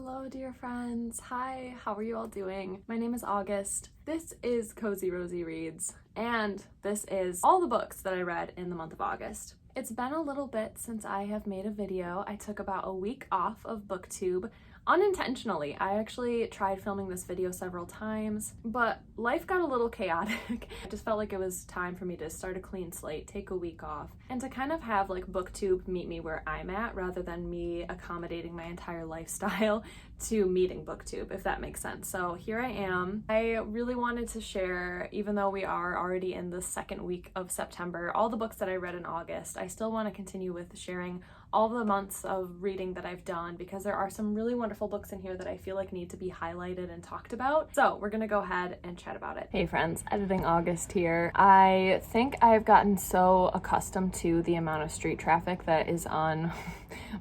Hello, dear friends. Hi, how are you all doing? My name is August. This is Cozy Rosie Reads, and this is all the books that I read in the month of August. It's been a little bit since I have made a video. I took about a week off of BookTube unintentionally. I actually tried filming this video several times, but life got a little chaotic. I just felt like it was time for me to start a clean slate, take a week off, and to kind of have like BookTube meet me where I'm at rather than me accommodating my entire lifestyle to meeting BookTube, if that makes sense. So here I am. I really wanted to share, even though we are already in the second week of September, all the books that I read in August. I still want to continue with sharing all the months of reading that I've done because there are some really wonderful books in here that I feel like need to be highlighted and talked about. So we're gonna go ahead and chat about it. Hey friends, editing August here. I think I've gotten so accustomed to the amount of street traffic that is on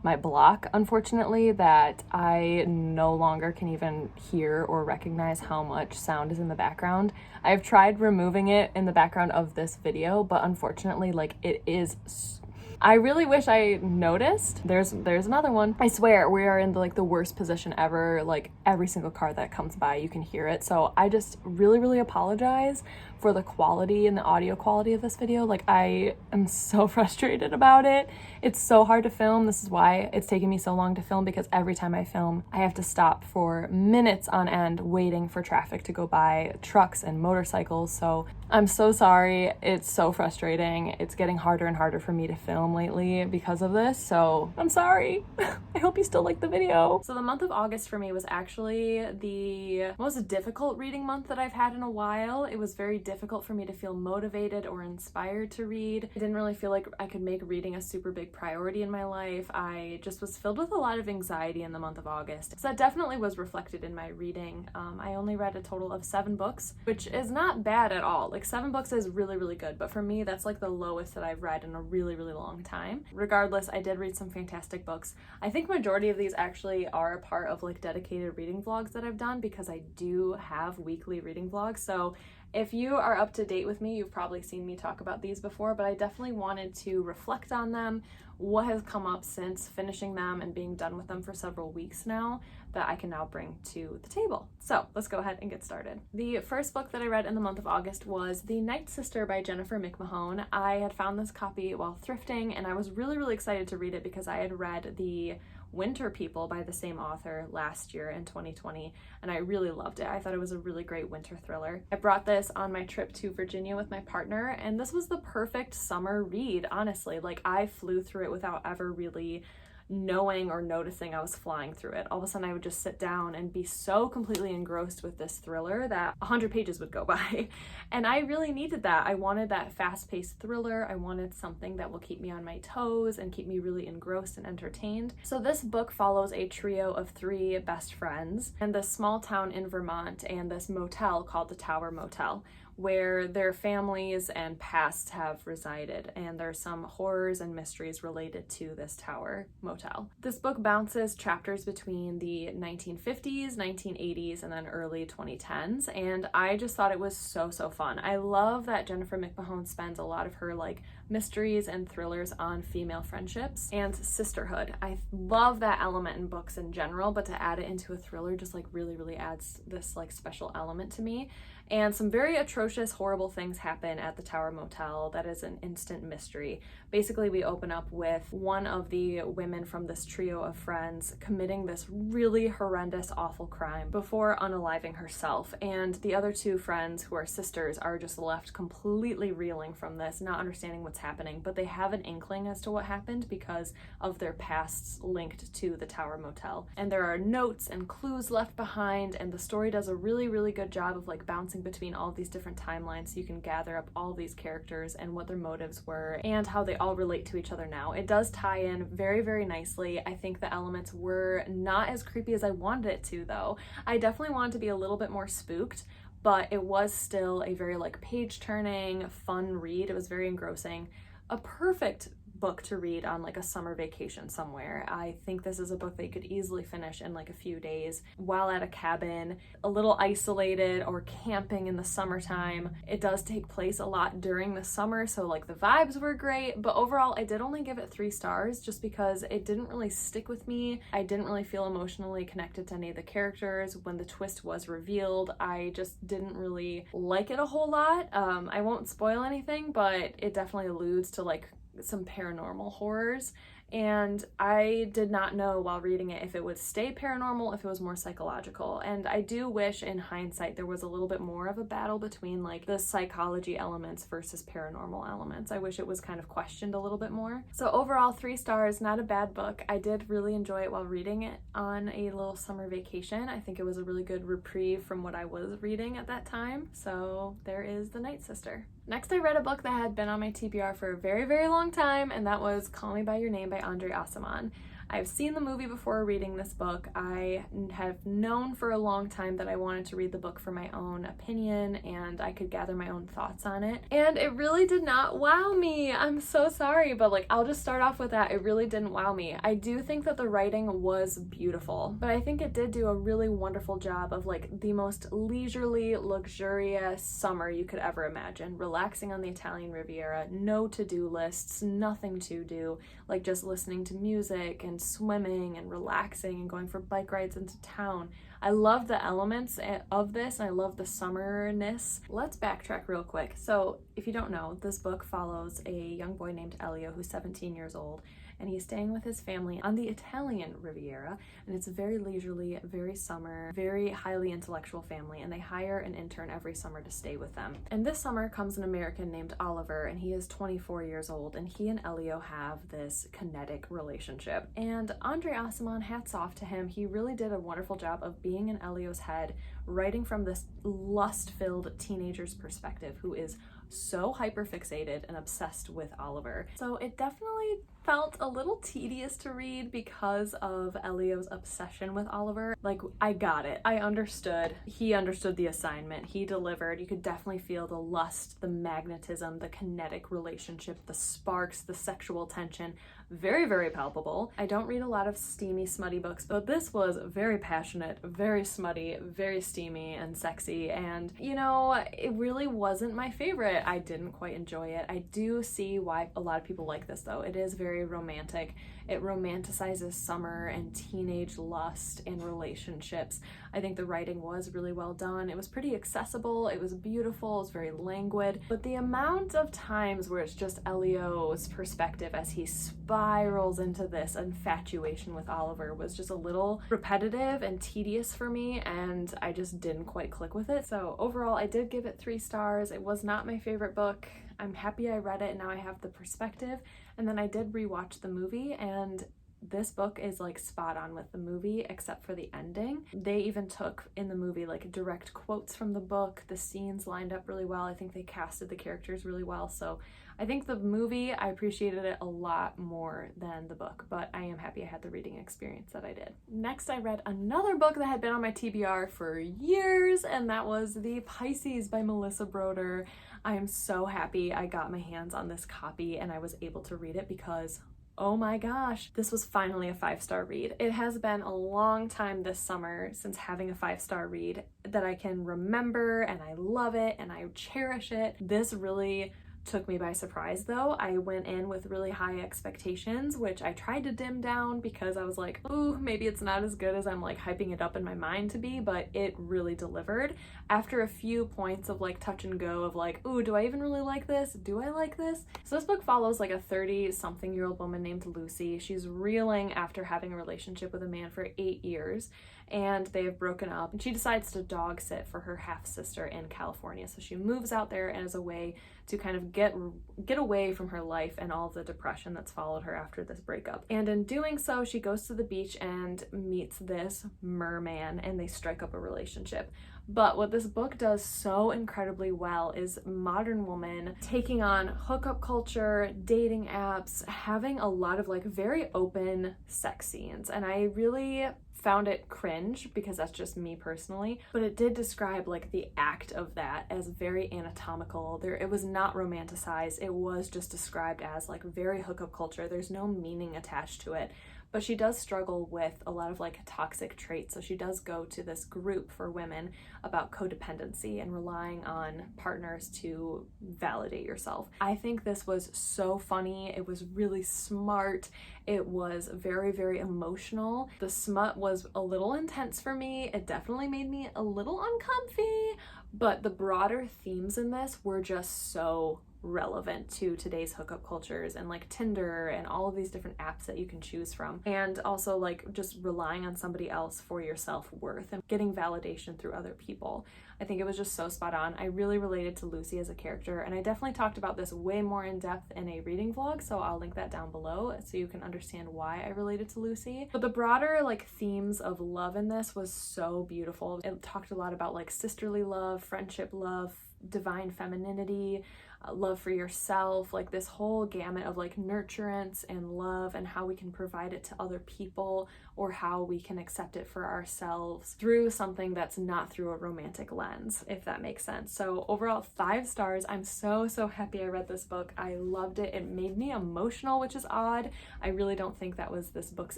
my block, unfortunately, that I no longer can even hear or recognize how much sound is in the background. I've tried removing it in the background of this video, but unfortunately, like, it is I really wish I noticed. There's another one. I swear we are in the worst position ever. Like every single car that comes by, you can hear it. So I just really apologize for the quality and the audio quality of this video. Like I am so frustrated about it. It's so hard to film. This is why it's taken me so long to film, because every time I film, I have to stop for minutes on end waiting for traffic to go by, trucks and motorcycles. So I'm so sorry. It's so frustrating. It's getting harder and harder for me to film lately because of this, so I'm sorry. I hope you still like the video. So the month of August for me was actually the most difficult reading month that I've had in a while. It was very difficult for me to feel motivated or inspired to read. I didn't really feel like I could make reading a super big priority in my life. I just was filled with a lot of anxiety in the month of August. So that definitely was reflected in my reading. I only read a total of 7 books, which is not bad at all. Like 7 books is really good, but for me that's like the lowest that I've read in a really long time. Regardless, I did read some fantastic books. I think majority of these actually are a part of like dedicated reading vlogs that I've done, because I do have weekly reading vlogs. So if you are up to date with me, you've probably seen me talk about these before, but I definitely wanted to reflect on them, what has come up since finishing them and being done with them for several weeks now that I can now bring to the table. So let's go ahead and get started. The first book that I read in the month of August was The Night Sister by Jennifer McMahon. I had found this copy while thrifting, and I was really excited to read it because I had read the Winter People by the same author last year in 2020, and I really loved it. I thought it was a really great winter thriller. I brought this on my trip to Virginia with my partner, and this was the perfect summer read, honestly. Like I flew through it without ever really knowing or noticing I was flying through it. All of a sudden I would just sit down and be so completely engrossed with this thriller that 100 pages would go by. And I really needed that. I wanted that fast-paced thriller. I wanted something that will keep me on my toes and keep me really engrossed and entertained. So this book follows a trio of 3 best friends in this small town in Vermont and this motel called the Tower Motel, where their families and pasts have resided, and there's some horrors and mysteries related to this Tower Motel. This book bounces chapters between the 1950s, 1980s, and then early 2010s, and I just thought it was so fun. I love that Jennifer McMahon spends a lot of her like mysteries and thrillers on female friendships and sisterhood. I love that element in books in general, but to add it into a thriller just like really adds this like special element to me. And some very atrocious, horrible things happen at the Tower Motel that is an instant mystery. Basically, we open up with one of the women from this trio of friends committing this really horrendous, awful crime before unaliving herself. And the other 2 friends, who are sisters, are just left completely reeling from this, not understanding what's happening, but they have an inkling as to what happened because of their pasts linked to the Tower Motel. And there are notes and clues left behind, and the story does a really good job of like bouncing between all of these different timelines so you can gather up all these characters and what their motives were and how they all relate to each other now. It does tie in very nicely. I think the elements were not as creepy as I wanted it to, though. I definitely wanted to be a little bit more spooked, but it was still a very like page-turning, fun read. It was very engrossing. A perfect book to read on like a summer vacation somewhere. I think this is a book that you could easily finish in like a few days while at a cabin, a little isolated, or camping in the summertime. It does take place a lot during the summer, so like the vibes were great, but overall I did only give it 3 stars just because it didn't really stick with me. I didn't really feel emotionally connected to any of the characters. When the twist was revealed, I just didn't really like it a whole lot. I won't spoil anything, but it definitely alludes to like some paranormal horrors, and I did not know while reading it if it would stay paranormal, if it was more psychological. And I do wish in hindsight there was a little bit more of a battle between like the psychology elements versus paranormal elements. I wish it was kind of questioned a little bit more. So overall, 3 stars, not a bad book. I did really enjoy it while reading it on a little summer vacation. I think it was a really good reprieve from what I was reading at that time. So there is The Night Sister. Next, I read a book that had been on my TBR for a very, very long time, and that was Call Me By Your Name by André Aciman. I've seen the movie before reading this book. I have known for a long time that I wanted to read the book for my own opinion and I could gather my own thoughts on it. And it really did not wow me. I'm so sorry, but like I'll just start off with that. It really didn't wow me. I do think that the writing was beautiful, but I think it did do a really wonderful job of like the most leisurely, luxurious summer you could ever imagine. Relaxing on the Italian Riviera, no to-do lists, nothing to do, like just listening to music and swimming and relaxing and going for bike rides into town. I love the elements of this, and I love the summerness. Let's backtrack real quick. So if you don't know, this book follows a young boy named Elio who's 17 years old, and he's staying with his family on the Italian Riviera, and it's a very leisurely, very summer, very highly intellectual family, and they hire an intern every summer to stay with them. And this summer comes an American named Oliver, and he is 24 years old, and he and Elio have this kinetic relationship. And André Aciman, hats off to him. He really did a wonderful job of being in Elio's head, writing from this lust-filled teenager's perspective who is so hyperfixated and obsessed with Oliver. So it definitely felt a little tedious to read because of Elio's obsession with Oliver. Like, I got it. I understood. He understood the assignment. He delivered. You could definitely feel the lust, the magnetism, the kinetic relationship, the sparks, the sexual tension. Very, very palpable. I don't read a lot of steamy, smutty books, but this was very passionate, very smutty, very steamy and sexy, and you know, it really wasn't my favorite. I didn't quite enjoy it. I do see why a lot of people like this though. It is very romantic. It romanticizes summer and teenage lust and relationships. I think the writing was really well done. It was pretty accessible. It was beautiful. It was very languid. But the amount of times where it's just Elio's perspective as he spirals into this infatuation with Oliver was just a little repetitive and tedious for me, and I just didn't quite click with it. So overall, I did give it 3 stars. It was not my favorite book. I'm happy I read it, and now I have the perspective. And then I did rewatch the movie, and this book is like spot on with the movie except for the ending. They even took in the movie like direct quotes from the book. The scenes lined up really well. I think they casted the characters really well. So I think the movie, I appreciated it a lot more than the book, but I am happy I had the reading experience that I did. Next, I read another book that had been on my TBR for years, and that was The Pisces by Melissa Broder. I am so happy I got my hands on this copy and I was able to read it because oh my gosh, this was finally a 5-star read. It has been a long time this summer since having a 5-star read that I can remember, and I love it and I cherish it. This really took me by surprise though. I went in with really high expectations, which I tried to dim down because I was like, ooh, maybe it's not as good as I'm like hyping it up in my mind to be, but it really delivered. After a few points of like touch and go of like, ooh, do I even really like this? Do I like this? So this book follows like a 30-something-year-old woman named Lucy. She's reeling after having a relationship with a man for 8 years, and they have broken up, and she decides to dog sit for her half-sister in California. So she moves out there as a way to kind of get away from her life and all the depression that's followed her after this breakup. And in doing so, she goes to the beach and meets this merman, and they strike up a relationship. But what this book does so incredibly well is modern woman taking on hookup culture, dating apps, having a lot of like very open sex scenes. And I really found it cringe because that's just me personally, but it did describe like the act of that as very anatomical. It was not romanticized. It was just described as like very hookup culture. There's no meaning attached to it. But she does struggle with a lot of like toxic traits. So she does go to this group for women about codependency and relying on partners to validate yourself. I think this was so funny. It was really smart. It was very, very emotional. The smut was a little intense for me. It definitely made me a little uncomfy, but the broader themes in this were just so relevant to today's hookup cultures and like Tinder and all of these different apps that you can choose from, and also like just relying on somebody else for your self-worth and getting validation through other people. I think it was just so spot on. I really related to Lucy as a character, and I definitely talked about this way more in depth in a reading vlog, so I'll link that down below so you can understand why I related to Lucy. But the broader like themes of love in this was so beautiful. It talked a lot about like sisterly love, friendship love, divine femininity, love for yourself, like this whole gamut of like nurturance and love and how we can provide it to other people or how we can accept it for ourselves through something that's not through a romantic lens, if that makes sense. So overall, 5 stars. I'm so happy I read this book. I loved it. It made me emotional, which is odd. I really don't think that was this book's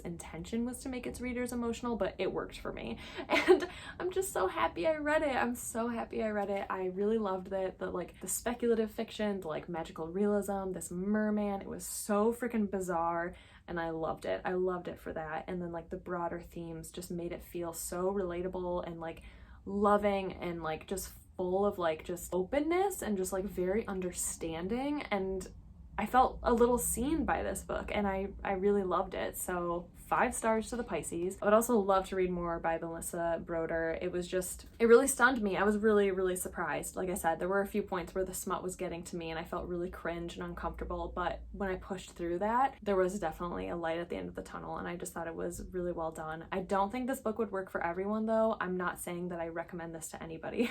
intention, was to make its readers emotional, but it worked for me. And I'm just so happy I read it. I'm so happy I read it. I really loved it. The speculative fiction, the like magical realism, this merman, it was so freaking bizarre. And I loved it. I loved it for that. And then like the broader themes just made it feel so relatable and like loving and like just full of like just openness and just like very understanding. And I felt a little seen by this book, and I really loved it. So 5 stars to the Pisces. I would also love to read more by Melissa Broder. It really stunned me. I was really surprised. Like I said, there were a few points where the smut was getting to me and I felt really cringe and uncomfortable, but when I pushed through that, there was definitely a light at the end of the tunnel, and I just thought it was really well done. I don't think this book would work for everyone though. I'm not saying that I recommend this to anybody.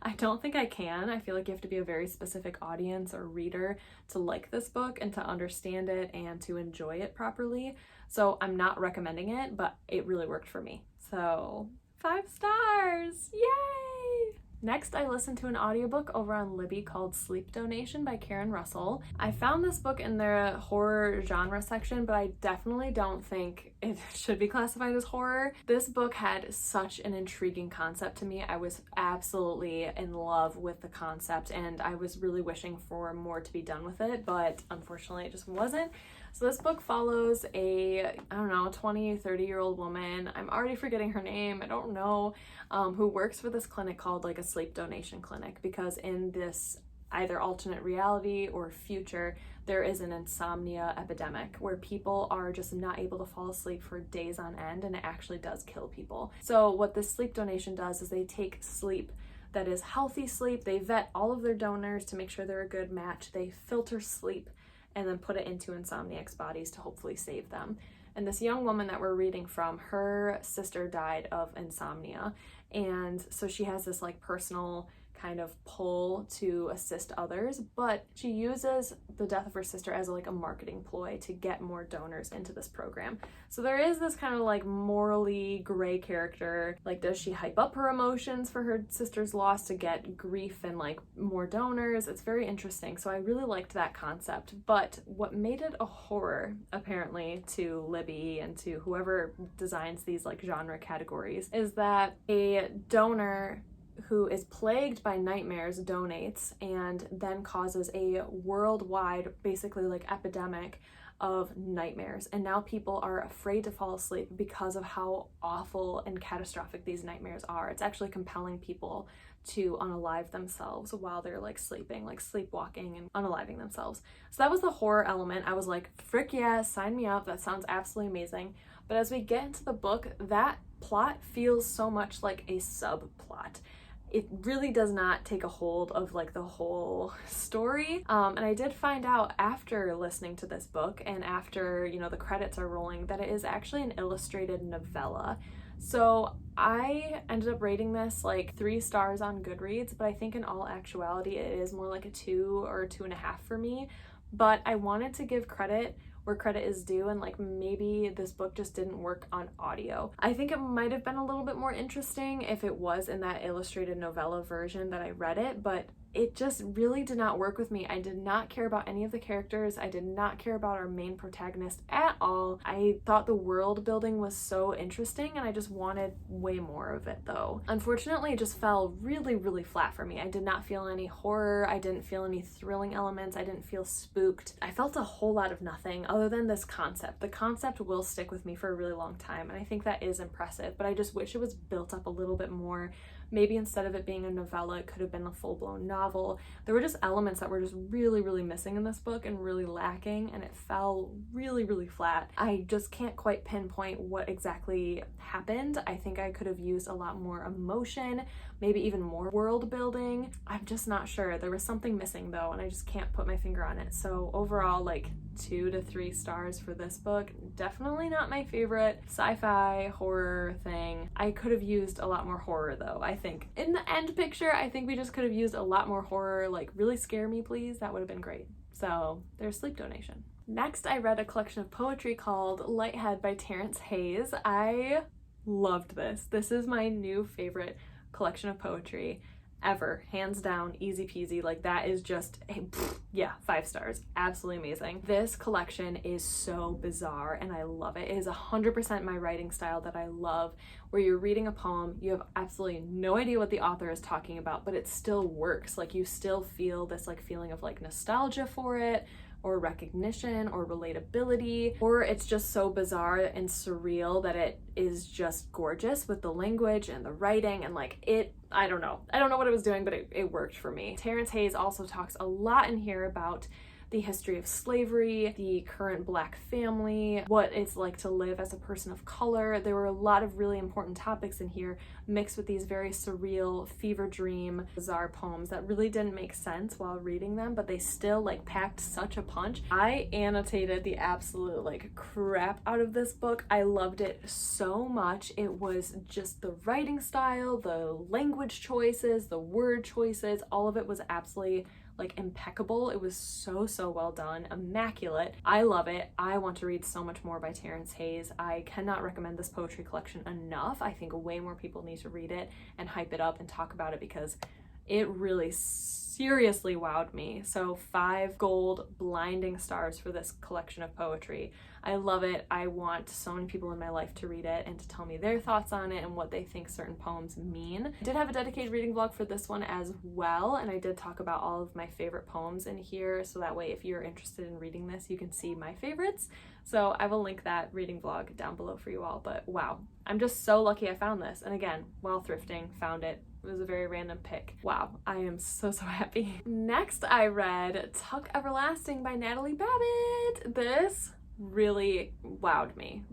I don't think I can. I feel like you have to be a very specific audience or reader to like this book and to understand it and to enjoy it properly. So I'm not recommending it, but it really worked for me. So 5 stars, yay! Next, I listened to an audiobook over on Libby called Sleep Donation by Karen Russell. I found this book in the horror genre section, but I definitely don't think it should be classified as horror. This book had such an intriguing concept to me. I was absolutely in love with the concept, and I was really wishing for more to be done with it, but unfortunately it just wasn't. So this book follows a, 20, 30-year-old woman, I'm already forgetting her name, I don't know, who works for this clinic called like a sleep donation clinic, because in this either alternate reality or future, there is an insomnia epidemic where people are just not able to fall asleep for days on end, and it actually does kill people. So what this sleep donation does is they take sleep that is healthy sleep, they vet all of their donors to make sure they're a good match, they filter sleep, and then put it into insomniacs' bodies to hopefully save them. And this young woman that we're reading from, her sister died of insomnia, and so she has this like personal kind of pull to assist others, but she uses the death of her sister as like a marketing ploy to get more donors into this program. So there is this kind of like morally gray character. Like, does she hype up her emotions for her sister's loss to get grief and like more donors? It's very interesting. So I really liked that concept. But what made it a horror, apparently, to Libby and to whoever designs these like genre categories, is that a donor who is plagued by nightmares donates and then causes a worldwide, basically like epidemic of nightmares. And now people are afraid to fall asleep because of how awful and catastrophic these nightmares are. It's actually compelling people to unalive themselves while they're like sleeping, like sleepwalking and unaliving themselves. So that was the horror element. I was like, frick yeah, sign me up. That sounds absolutely amazing. But as we get into the book, that plot feels so much like a subplot. It really does not take a hold of like the whole story. And I did find out after listening to this book and after, the credits are rolling, that it is actually an illustrated novella. So I ended up rating this like 3 stars on Goodreads, but I think in all actuality it is more like a 2 or 2.5 for me. But I wanted to give credit where credit is due, and like maybe this book just didn't work on audio. I think it might have been a little bit more interesting if it was in that illustrated novella version that I read it, but it just really did not work with me. I did not care about any of the characters. I did not care about our main protagonist at all. I thought the world building was so interesting and I just wanted way more of it though. Unfortunately, it just fell really flat for me. I did not feel any horror. I didn't feel any thrilling elements. I didn't feel spooked. I felt a whole lot of nothing other than this concept. The concept will stick with me for a really long time, and I think that is impressive, but I just wish it was built up a little bit more. Maybe instead of it being a novella, it could have been a full-blown novel. There were just elements that were just really missing in this book and really lacking, and it fell really flat. I just can't quite pinpoint what exactly happened. I think I could have used a lot more emotion, maybe even more world building. I'm just not sure. There was something missing though, and I just can't put my finger on it. So overall, like 2 to 3 stars for this book. Definitely not my favorite sci-fi horror thing. I could have used a lot more horror though, I think. In the end picture, I think we just could have used a lot more horror, like really scare me please. That would have been great. So there's sleep donation. Next, I read a collection of poetry called Lighthead by Terrance Hayes. I loved this. This is my new favorite collection of poetry ever, hands down, easy peasy. Like that is just, yeah, 5 stars. Absolutely amazing. This collection is so bizarre and I love it. It is 100% my writing style that I love, where you're reading a poem, you have absolutely no idea what the author is talking about, but it still works. Like you still feel this like feeling of like nostalgia for it, or recognition or relatability, or it's just so bizarre and surreal that it is just gorgeous with the language and the writing and like it, I don't know what it was doing, but it worked for me. Terrance Hayes also talks a lot in here about the history of slavery, the current Black family, what it's like to live as a person of color. There were a lot of really important topics in here mixed with these very surreal, fever dream, bizarre poems that really didn't make sense while reading them, but they still like packed such a punch. I annotated the absolute like crap out of this book. I loved it so much. It was just the writing style, the language choices, the word choices, all of it was absolutely like impeccable. It was so well done, immaculate. I love it. I want to read so much more by Terrance Hayes. I cannot recommend this poetry collection enough. I think way more people need to read it and hype it up and talk about it because it really seriously wowed me. So 5 gold blinding stars for this collection of poetry. I love it. I want so many people in my life to read it and to tell me their thoughts on it and what they think certain poems mean. I did have a dedicated reading vlog for this one as well, and I did talk about all of my favorite poems in here, so that way if you're interested in reading this, you can see my favorites. So I will link that reading vlog down below for you all, but wow, I'm just so lucky I found this. And again, while thrifting, found it. It was a very random pick. Wow, I am so happy. Next, I read Tuck Everlasting by Natalie Babbitt. This really wowed me.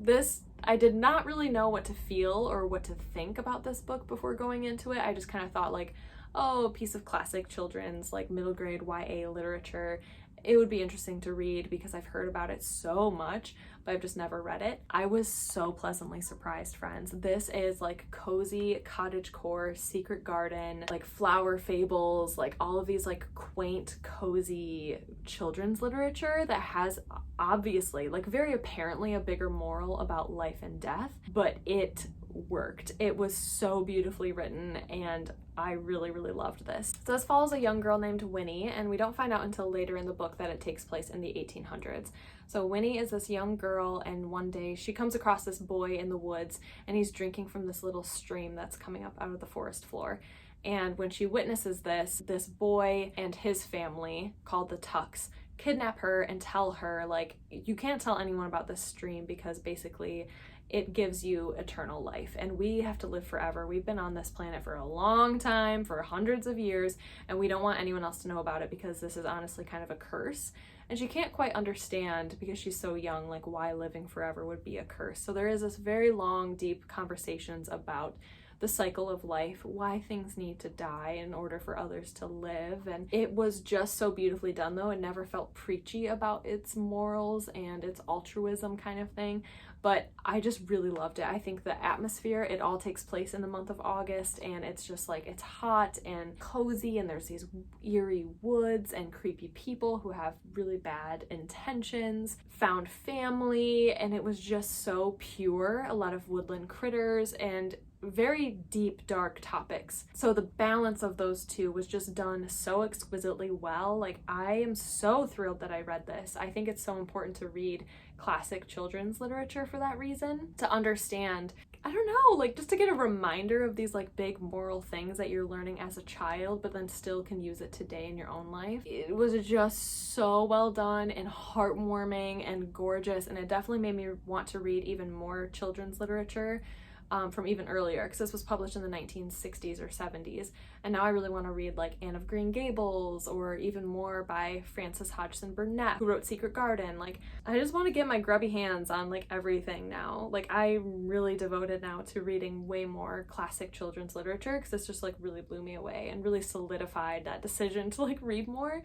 I did not really know what to feel or what to think about this book before going into it. I just kind of thought like, oh, a piece of classic children's like middle grade YA literature. It would be interesting to read because I've heard about it so much, but I've just never read it. I was so pleasantly surprised, friends. This is like cozy cottagecore, secret garden, like flower fables, like all of these like quaint, cozy children's literature that has obviously, like very apparently a bigger moral about life and death, but it worked. It was so beautifully written and I really loved this. So this follows a young girl named Winnie, and we don't find out until later in the book that it takes place in the 1800s. So Winnie is this young girl, and one day she comes across this boy in the woods and he's drinking from this little stream that's coming up out of the forest floor. And when she witnesses this boy and his family, called the Tucks, kidnap her and tell her like, you can't tell anyone about this stream because basically it gives you eternal life and we have to live forever. We've been on this planet for a long time, for hundreds of years, and we don't want anyone else to know about it because this is honestly kind of a curse. And she can't quite understand because she's so young, like why living forever would be a curse. So there is this very long, deep conversations about the cycle of life, why things need to die in order for others to live. And it was just so beautifully done, though. It never felt preachy about its morals and its altruism kind of thing, but I just really loved it. I think the atmosphere, it all takes place in the month of August, and it's just like, it's hot and cozy, and there's these eerie woods and creepy people who have really bad intentions, found family, and it was just so pure. A lot of woodland critters and very deep, dark topics. So the balance of those two was just done so exquisitely well. Like, I am so thrilled that I read this. I think it's so important to read classic children's literature for that reason, to understand, I don't know, like, just to get a reminder of these like big moral things that you're learning as a child, but then still can use it today in your own life. It was just so well done and heartwarming and gorgeous, and it definitely made me want to read even more children's literature from even earlier, because this was published in the 1960s or 70s, and now I really want to read like Anne of Green Gables, or even more by Frances Hodgson Burnett, who wrote Secret Garden. Like, I just want to get my grubby hands on like everything now. Like, I'm really devoted now to reading way more classic children's literature, because this just like really blew me away and really solidified that decision to like read more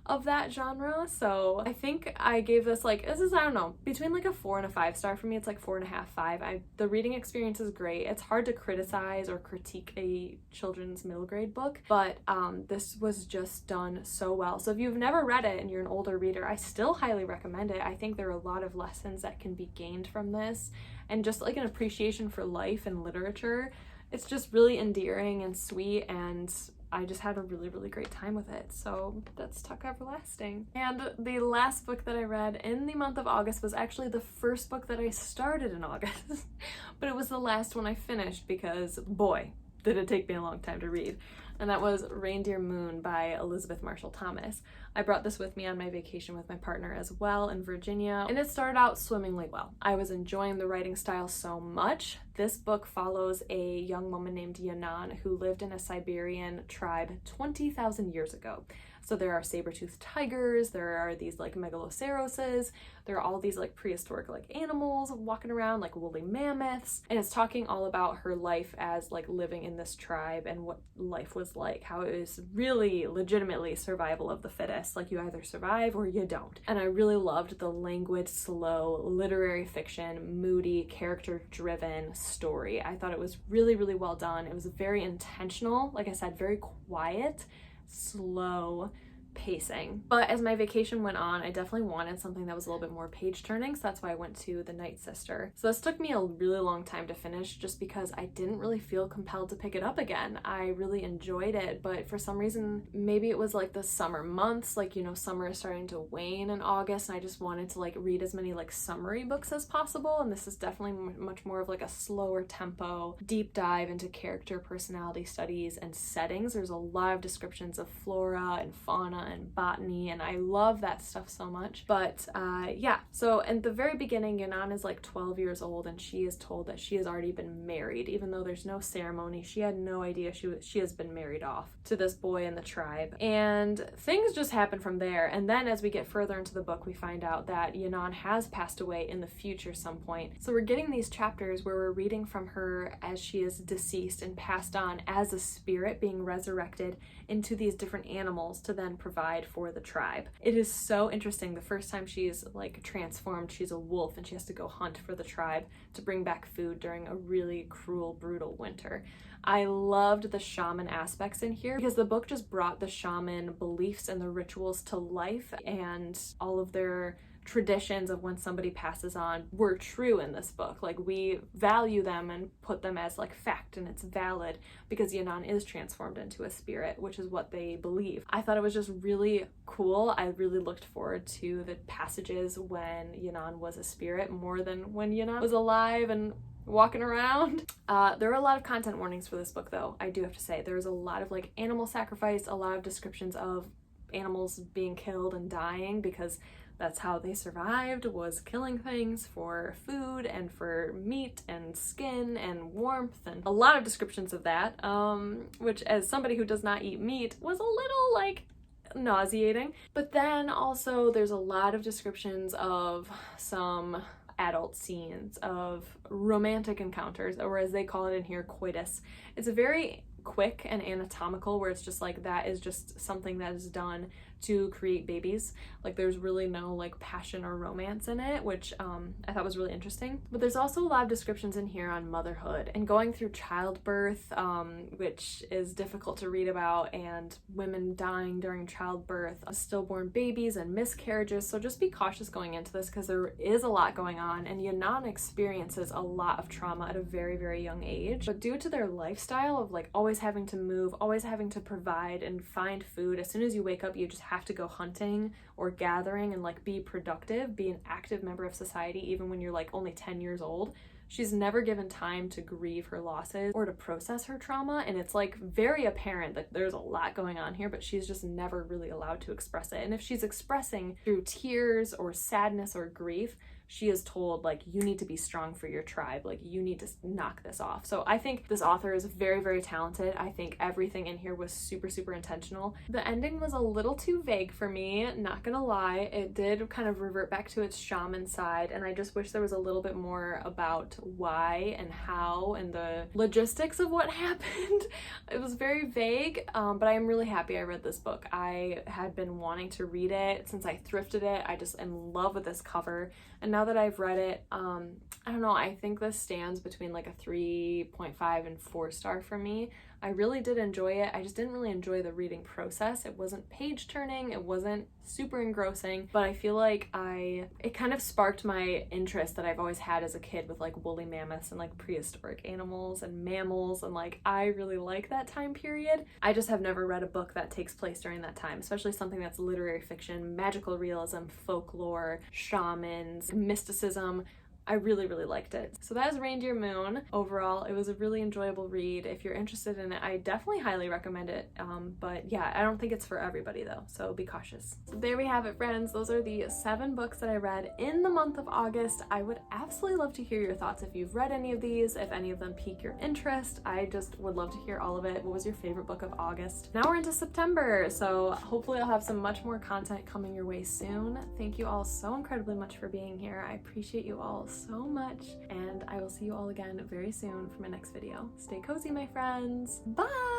of that genre. So I think I gave this like, this is, I don't know, between like a 4 and a 5 star. For me, it's like 4.5, 5. The reading experience is great. It's hard to criticize or critique a children's middle grade book, but this was just done so well. So if you've never read it and you're an older reader, I still highly recommend it. I think there are a lot of lessons that can be gained from this, and just like an appreciation for life and literature. It's just really endearing and sweet, and I just had a really, really great time with it. So that's Tuck Everlasting. And the last book that I read in the month of August was actually the first book that I started in August, but it was the last one I finished, because boy, did it take me a long time to read. And that was Reindeer Moon by Elizabeth Marshall Thomas. I brought this with me on my vacation with my partner as well in Virginia, and it started out swimmingly well. I was enjoying the writing style so much. This book follows a young woman named Yanan who lived in a Siberian tribe 20,000 years ago. So there are saber-toothed tigers, there are these like megaloceroses, there are all these like prehistoric like animals walking around, like woolly mammoths, and it's talking all about her life as like living in this tribe and what life was like, how it was really legitimately survival of the fittest, like you either survive or you don't. And I really loved the languid, slow, literary fiction, moody, character-driven story. I thought it was really, really well done. It was very intentional, like I said, very quiet, slow pacing. But as my vacation went on, I definitely wanted something that was a little bit more page turning, so that's why I went to The Night Sister. So this took me a really long time to finish, just because I didn't really feel compelled to pick it up again. I really enjoyed it, but for some reason, maybe it was like the summer months, like, you know, summer is starting to wane in August, and I just wanted to like read as many like summary books as possible, and this is definitely much more of like a slower tempo, deep dive into character, personality studies, and settings. There's a lot of descriptions of flora and fauna and botany, and I love that stuff so much. But yeah, so in the very beginning, Yanan is like 12 years old, and she is told that she has already been married, even though there's no ceremony. She had no idea she has been married off to this boy in the tribe, and things just happen from there. And then as we get further into the book, we find out that Yanan has passed away in the future some point. So we're getting these chapters where we're reading from her as she is deceased and passed on as a spirit being resurrected into these different animals to then provide for the tribe. It is so interesting. The first time she's like transformed, she's a wolf, and she has to go hunt for the tribe to bring back food during a really cruel, brutal winter. I loved the shaman aspects in here, because the book just brought the shaman beliefs and the rituals to life, and all of their traditions of when somebody passes on were true in this book. Like, we value them and put them as like fact, and it's valid because Yanan is transformed into a spirit, which is what they believe. I thought it was just really cool. I really looked forward to the passages when Yanan was a spirit more than when Yanan was alive and walking around. There are a lot of content warnings for this book, though. I do have to say there's a lot of like animal sacrifice, a lot of descriptions of animals being killed and dying, because that's how they survived, was killing things for food and for meat and skin and warmth, and a lot of descriptions of that, which as somebody who does not eat meat was a little like nauseating. But then also there's a lot of descriptions of some adult scenes, of romantic encounters, or as they call it in here, coitus. It's a very quick and anatomical, where it's just like that is just something that is done to create babies. Like there's really no like passion or romance in it, which I thought was really interesting. But there's also a lot of descriptions in here on motherhood and going through childbirth, which is difficult to read about, and women dying during childbirth, stillborn babies and miscarriages. So just be cautious going into this, because there is a lot going on, and Yanan experiences a lot of trauma at a very, very young age. But due to their lifestyle of like always having to move, always having to provide and find food, as soon as you wake up you just have to go hunting or gathering and like be productive, be an active member of society, even when you're like only 10 years old. She's never given time to grieve her losses or to process her trauma, and it's like very apparent that there's a lot going on here, but she's just never really allowed to express it. And if she's expressing through tears or sadness or grief, she is told like, you need to be strong for your tribe, like you need to knock this off. So I think this author is very, very talented. I think everything in here was super, super intentional. The ending was a little too vague for me, not gonna lie. It did kind of revert back to its shaman side, and I just wish there was a little bit more about why and how and the logistics of what happened. It was very vague, but I am really happy I read this book. I had been wanting to read it since I thrifted it. I just am in love with this cover, and now that I've read it, I don't know, I think this stands between like a 3.5 and 4 star for me. I really did enjoy it. I just didn't really enjoy the reading process. It wasn't page turning, it wasn't super engrossing, but I feel like it kind of sparked my interest that I've always had as a kid with like woolly mammoths and like prehistoric animals and mammals, and like I really like that time period. I just have never read a book that takes place during that time, especially something that's literary fiction, magical realism, folklore, shamans, mysticism. I really, really liked it. So that is Reindeer Moon. Overall, it was a really enjoyable read. If you're interested in it, I definitely highly recommend it. But yeah, I don't think it's for everybody though, so be cautious. So there we have it, friends. Those are the 7 books that I read in the month of August. I would absolutely love to hear your thoughts if you've read any of these, if any of them pique your interest. I just would love to hear all of it. What was your favorite book of August? Now we're into September, so hopefully I'll have some much more content coming your way soon. Thank you all so incredibly much for being here. I appreciate you all so much, and I will see you all again very soon for my next video. Stay cozy, my friends. Bye!